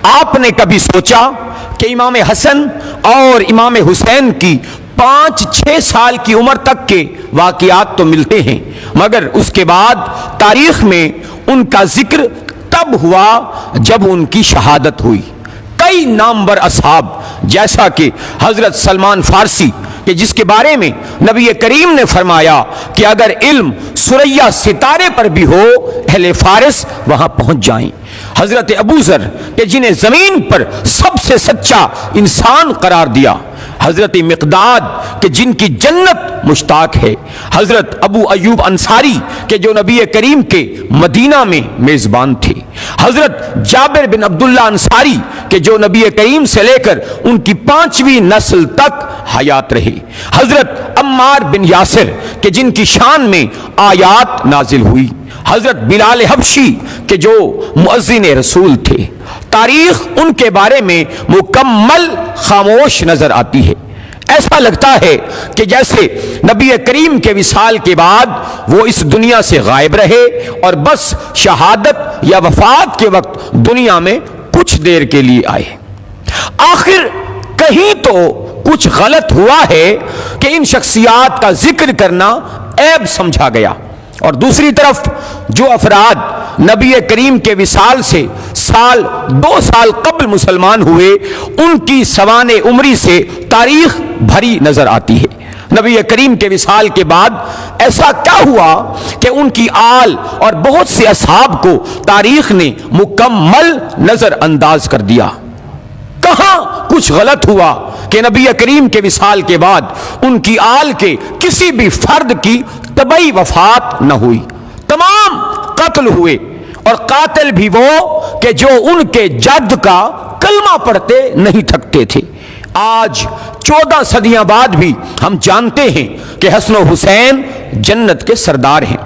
آپ نے کبھی سوچا کہ امام حسن اور امام حسین کی 5-6 سال کی عمر تک کے واقعات تو ملتے ہیں، مگر اس کے بعد تاریخ میں ان کا ذکر تب ہوا جب ان کی شہادت ہوئی۔ کئی نامور اصحاب جیسا کہ حضرت سلمان فارسی کہ جس کے بارے میں نبی کریم نے فرمایا کہ اگر علم ثریا ستارے پر بھی ہو اہل فارس وہاں پہنچ جائیں، حضرت ابو ذر کہ جنہیں زمین پر سب سے سچا انسان قرار دیا، حضرت مقداد کہ جن کی جنت مشتاق ہے، حضرت ابو ایوب انصاری کہ جو نبی کریم کے مدینہ میں میزبان تھے، حضرت جابر بن عبداللہ انصاری کہ جو نبی کریم سے لے کر ان کی 5ویں نسل تک حیات رہے، حضرت عمار بن یاسر کہ جن کی شان میں آیات نازل ہوئی، حضرت بلال حبشی کہ جو مؤذن رسول تھے۔ تاریخ ان کے بارے میں مکمل خاموش نظر آتی ہے۔ ایسا لگتا ہے کہ جیسے نبی کریم کے وصال کے بعد وہ اس دنیا سے غائب رہے اور بس شہادت یا وفات کے وقت دنیا میں کچھ دیر کے لیے آئے۔ آخر کہیں تو کچھ غلط ہوا ہے کہ ان شخصیات کا ذکر کرنا عیب سمجھا گیا، اور دوسری طرف جو افراد نبی کریم کے وصال سے 2 سال قبل مسلمان ہوئے ان کی سوانح عمری سے تاریخ بھری نظر آتی ہے۔ نبی کریم کے وصال کے بعد ایسا کیا ہوا کہ ان کی آل اور بہت سے اصحاب کو تاریخ نے مکمل نظر انداز کر دیا؟ کہاں کچھ غلط ہوا کہ نبی کریم کے وصال کے بعد ان کی آل کے کسی بھی فرد کی طبعی وفات نہ ہوئی؟ تمام قتل ہوئے، اور قاتل بھی وہ کہ جو ان کے جد کا کلمہ پڑھتے نہیں تھکتے تھے۔ آج 14 صدیاں بعد بھی ہم جانتے ہیں کہ حسن و حسین جنت کے سردار ہیں۔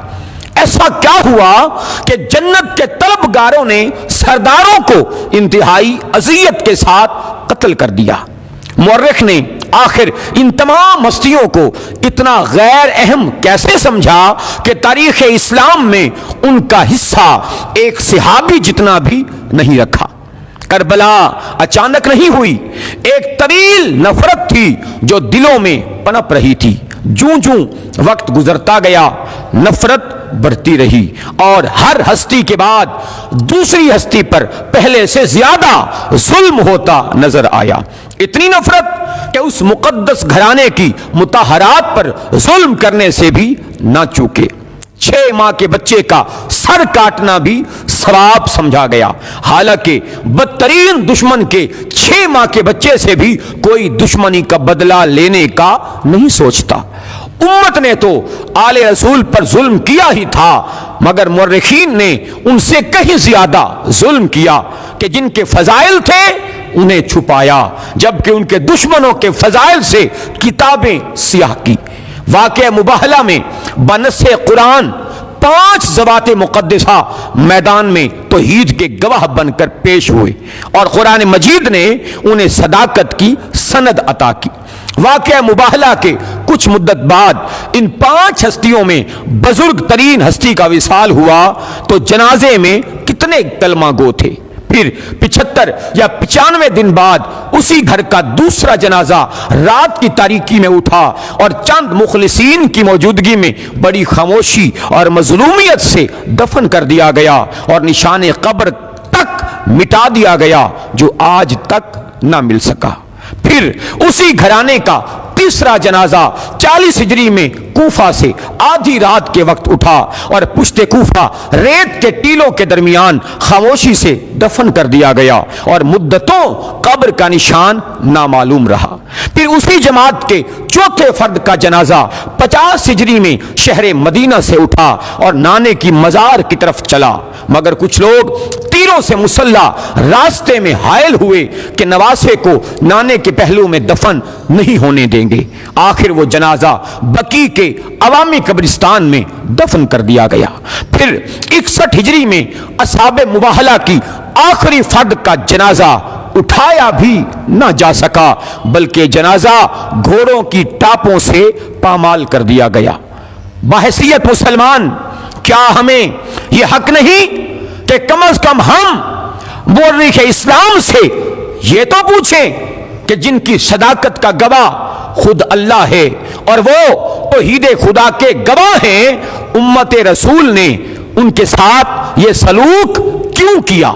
ایسا کیا ہوا کہ جنت کے طلبگاروں نے سرداروں کو انتہائی اذیت کے ساتھ قتل کر دیا؟ مورخ نے آخر ان تمام ہستیوں کو اتنا غیر اہم کیسے سمجھا کہ تاریخ اسلام میں ان کا حصہ ایک صحابی جتنا بھی نہیں رکھا؟ کربلا اچانک نہیں ہوئی، ایک طویل نفرت تھی جو دلوں میں پنپ رہی تھی۔ جوں جوں وقت گزرتا گیا نفرت بڑھتی رہی، اور ہر ہستی کے بعد دوسری ہستی پر پہلے سے زیادہ ظلم ہوتا نظر آیا۔ اتنی نفرت کہ اس مقدس گھرانے کی مطہرات پر ظلم کرنے سے بھی نہ چوکے۔ 6 ماہ کے بچے کا سر کاٹنا بھی ثواب سمجھا گیا، حالانکہ بدترین دشمن کے 6 ماہ کے بچے سے بھی کوئی دشمنی کا بدلہ لینے کا نہیں سوچتا۔ امت نے تو آل رسول پر ظلم کیا ہی تھا، مگر مورخین نے ان سے کہیں زیادہ ظلم کیا کہ جن کے فضائل تھے انہیں چھپایا، جبکہ ان کے دشمنوں کے فضائل سے کتابیں سیاہ کی۔ واقعہ مباہلہ میں بنص قرآن 5 ذوات مقدسہ میدان میں توحید کے گواہ بن کر پیش ہوئے، اور قرآن مجید نے انہیں صداقت کی سند عطا کی۔ واقعہ مباہلہ کے کچھ مدت بعد ان 5 ہستیوں میں بزرگ ترین ہستی کا وصال ہوا تو جنازے میں کتنے کلمہ گو تھے؟ پھر 75 یا 95 دن بعد اسی گھر کا دوسرا جنازہ رات کی تاریکی میں اٹھا، اور چند مخلصین کی موجودگی میں بڑی خاموشی اور مظلومیت سے دفن کر دیا گیا، اور نشان قبر تک مٹا دیا گیا جو آج تک نہ مل سکا۔ پھر اسی گھرانے کا تیسرا جنازہ 40 ہجری میں کوفہ سے آدھی رات کے وقت اٹھا، اور پشت کوفہ ریت کے ٹیلوں کے درمیان خاموشی سے دفن کر دیا گیا، اور مدتوں قبر کا نشان نامعلوم رہا۔ پھر اسی جماعت کے چوتھے فرد کا جنازہ 50 ہجری میں شہر مدینہ سے اٹھا اور نانے کی مزار کی طرف چلا، مگر کچھ لوگ تیروں سے مسلح راستے میں حائل ہوئے کہ نواسے کو نانے کے پہلو میں دفن نہیں ہونے دیں گے۔ آخر وہ جنازہ بقیع کے عوامی قبرستان میں دفن کر دیا گیا۔ پھر 61 ہجری میں اصحاب مباہلہ کی آخری فرد کا جنازہ اٹھایا بھی نہ جا سکا، بلکہ جنازہ گھوڑوں کی ٹاپوں سے پامال کر دیا گیا۔ بحیثیت مسلمان کیا ہمیں یہ حق نہیں کہ کم از کم ہم بول رہی ہے اسلام سے یہ تو پوچھیں کہ جن کی صداقت کا گواہ خود اللہ ہے اور وہ توحید خدا کے گواہ ہیں، امت رسول نے ان کے ساتھ یہ سلوک کیوں کیا؟